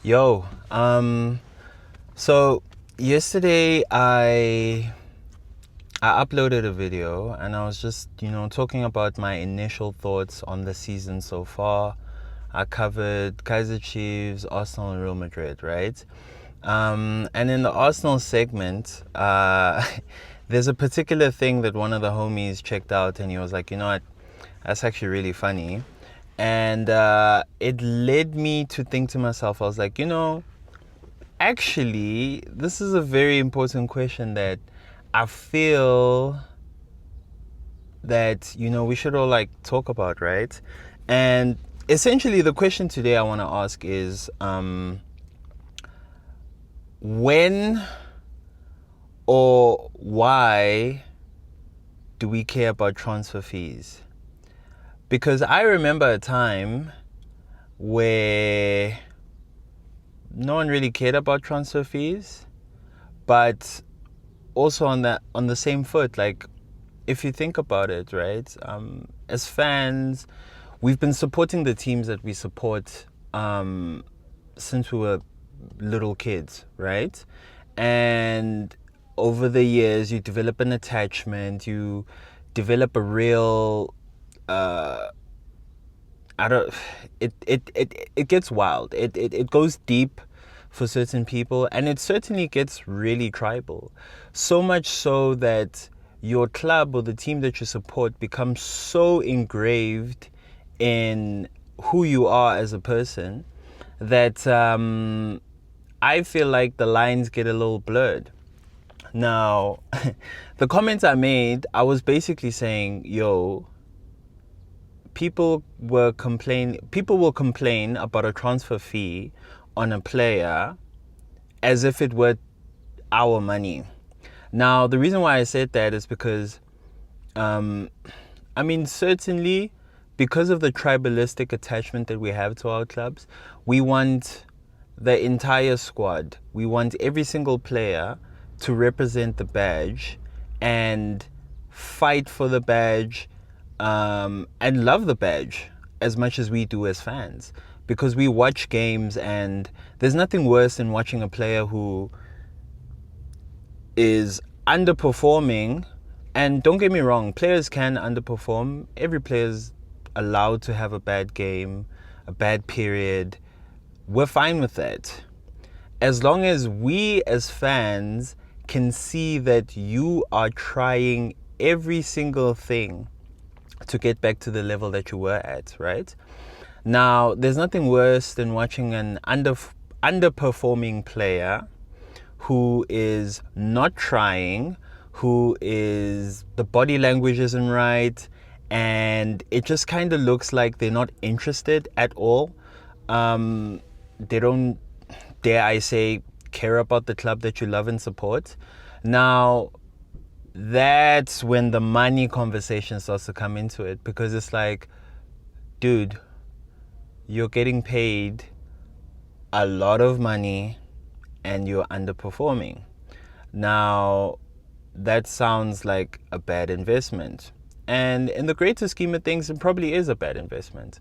Yo, so yesterday I uploaded a video and I was just, talking about my initial thoughts on the season so far. I covered Kaizer Chiefs, Arsenal and Real Madrid, right? And in the Arsenal segment, there's a particular thing that one of the homies checked out and he was like, you know what, that's actually really funny. And it led me to think to myself, I was like, actually, this is a very important question that I feel that, we should all like talk about, right? And essentially, the question today I want to ask is when or why do we care about transfer fees? Because I remember a time where no one really cared about transfer fees, but also on the same foot, like if you think about it, right? As fans, we've been supporting the teams that we support since we were little kids, right? And over the years, you develop an attachment, you develop a real I don't it gets wild. It goes deep for certain people, and it certainly gets really tribal. So much so that your club or the team that you support becomes so engraved in who you are as a person that I feel like the lines get a little blurred. Now, the comments I made, I was basically saying, yo, people will complain about a transfer fee on a player as if it were our money. Now, the reason why I said that is because certainly because of the tribalistic attachment that we have to our clubs, we want the entire squad, we want every single player to represent the badge and fight for the badge, and love the badge as much as we do as fans, because we watch games and there's nothing worse than watching a player who is underperforming. And don't get me wrong, players can underperform. Every player's allowed to have a bad game, a bad period. We're fine with that, as long as we as fans can see that you are trying every single thing to get back to the level that you were at, right? Now, there's nothing worse than watching an underperforming player who is not trying, who is the body language isn't right, and it just kind of looks like they're not interested at all. They don't, dare I say, care about the club that you love and support. Now, that's when the money conversation starts to come into it, because it's like, dude, you're getting paid a lot of money and you're underperforming. Now, that sounds like a bad investment. And in the greater scheme of things, it probably is a bad investment.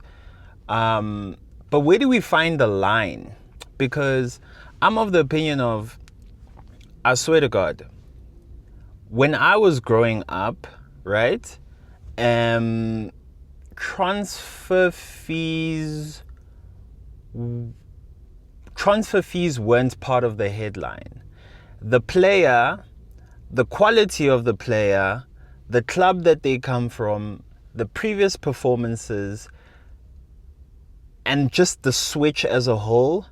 But where do we find the line? Because I'm of the opinion of, I swear to God, when I was growing up, right, transfer fees weren't part of the headline. The player, the quality of the player, the club that they come from, the previous performances, and just the switch as a whole,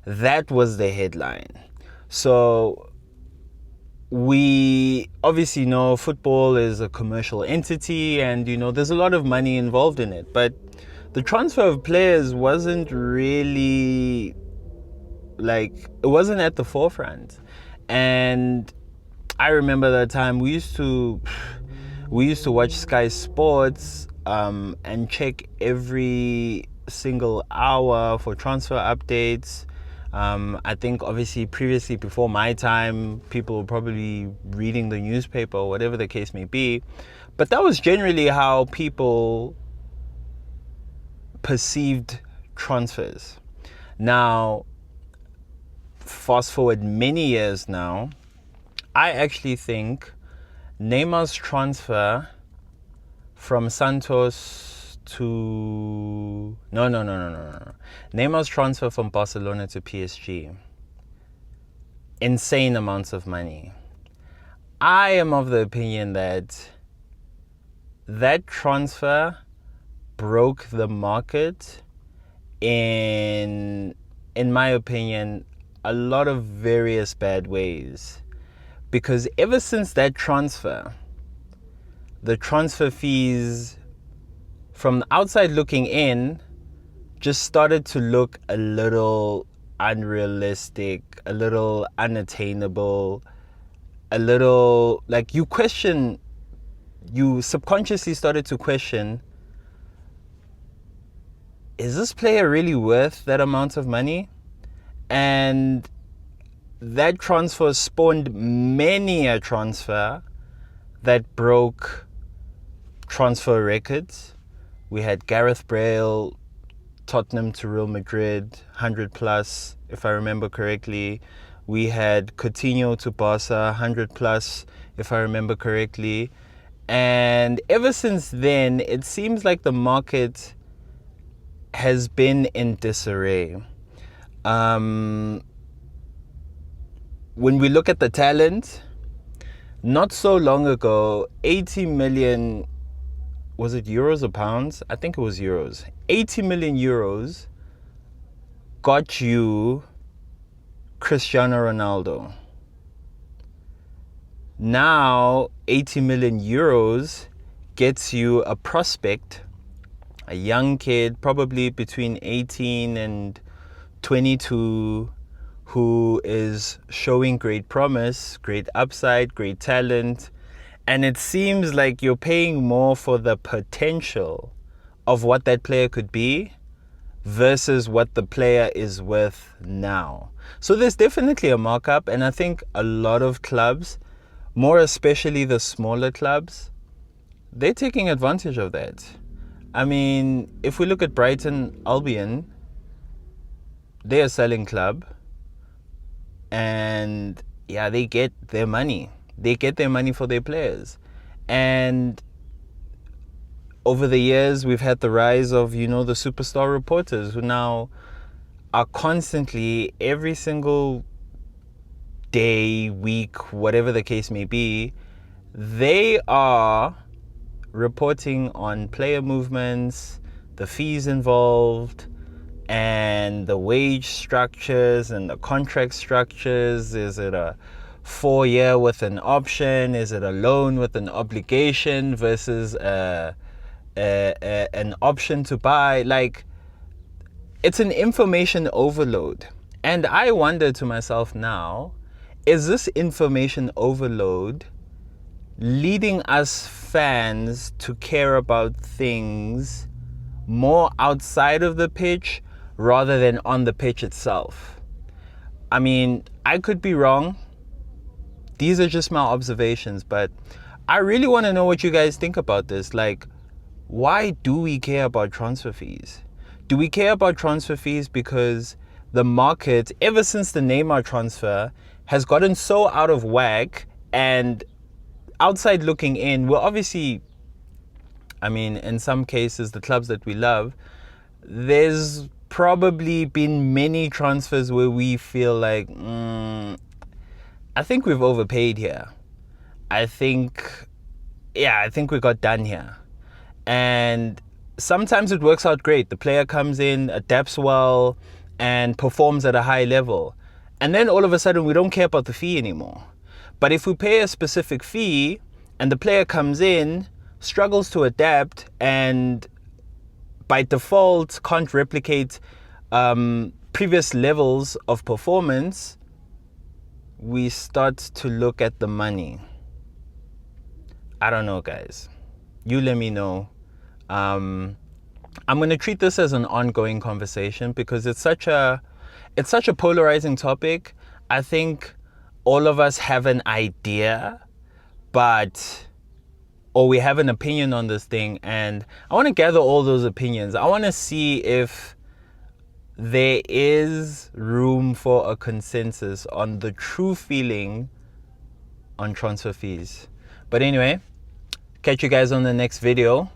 that was the headline. So we obviously know football is a commercial entity and, there's a lot of money involved in it. But the transfer of players wasn't really, it wasn't at the forefront. And I remember that time we used to watch Sky Sports and check every single hour for transfer updates. I think obviously previously, before my time, people were probably reading the newspaper or whatever the case may be. But that was generally how people perceived transfers. Now, fast forward many years now, I actually think Neymar's transfer from Santos to no. Neymar's transfer from Barcelona to PSG. Insane amounts of money. I am of the opinion that transfer broke the market in my opinion, a lot of various bad ways. Because ever since that transfer, the transfer fees from the outside looking in just started to look a little unrealistic, a little unattainable, a little like you subconsciously started to question, is this player really worth that amount of money? And that transfer spawned many a transfer that broke transfer records. We had Gareth Bale, Tottenham to Real Madrid, 100 plus, if I remember correctly. We had Coutinho to Barca, 100 plus, if I remember correctly. And ever since then, it seems like the market has been in disarray. When we look at the talent, not so long ago, 80 million, was it euros or pounds? I think it was euros. 80 million euros got you Cristiano Ronaldo. Now, 80 million euros gets you a prospect, a young kid, probably between 18 and 22, who is showing great promise, great upside, great talent. And it seems like you're paying more for the potential of what that player could be versus what the player is worth now. So there's definitely a markup, and I think a lot of clubs, more especially the smaller clubs, they're taking advantage of that. I mean, if we look at Brighton Albion, they're a selling club, and yeah, they get their money. They get their money for their players. And over the years, we've had the rise of, the superstar reporters who now are constantly, every single day, week, whatever the case may be, they are reporting on player movements, the fees involved, and the wage structures and the contract structures. Is it a 4-year with an option? Is it a loan with an obligation versus an option to buy? Like, it's an information overload. And I wonder to myself now, is this information overload leading us fans to care about things more outside of the pitch rather than on the pitch itself? I mean, I could be wrong. These are just my observations, but I really want to know what you guys think about this. Like, why do we care about transfer fees? Do we care about transfer fees because the market, ever since the Neymar transfer, has gotten so out of whack, and outside looking in, we're obviously, I mean, in some cases, the clubs that we love, there's probably been many transfers where we feel like, I think we've overpaid here. I think we got done here. And sometimes it works out great. The player comes in, adapts well, and performs at a high level. And then all of a sudden, we don't care about the fee anymore. But if we pay a specific fee and the player comes in, struggles to adapt, and by default can't replicate previous levels of performance, we start to look at the money. I don't know, guys. You let me know. I'm going to treat this as an ongoing conversation because it's such a polarizing topic. I think all of us have an idea, or we have an opinion on this thing, and I want to gather all those opinions. I want to see if there is room for a consensus on the true feeling on transfer fees. But anyway, catch you guys on the next video.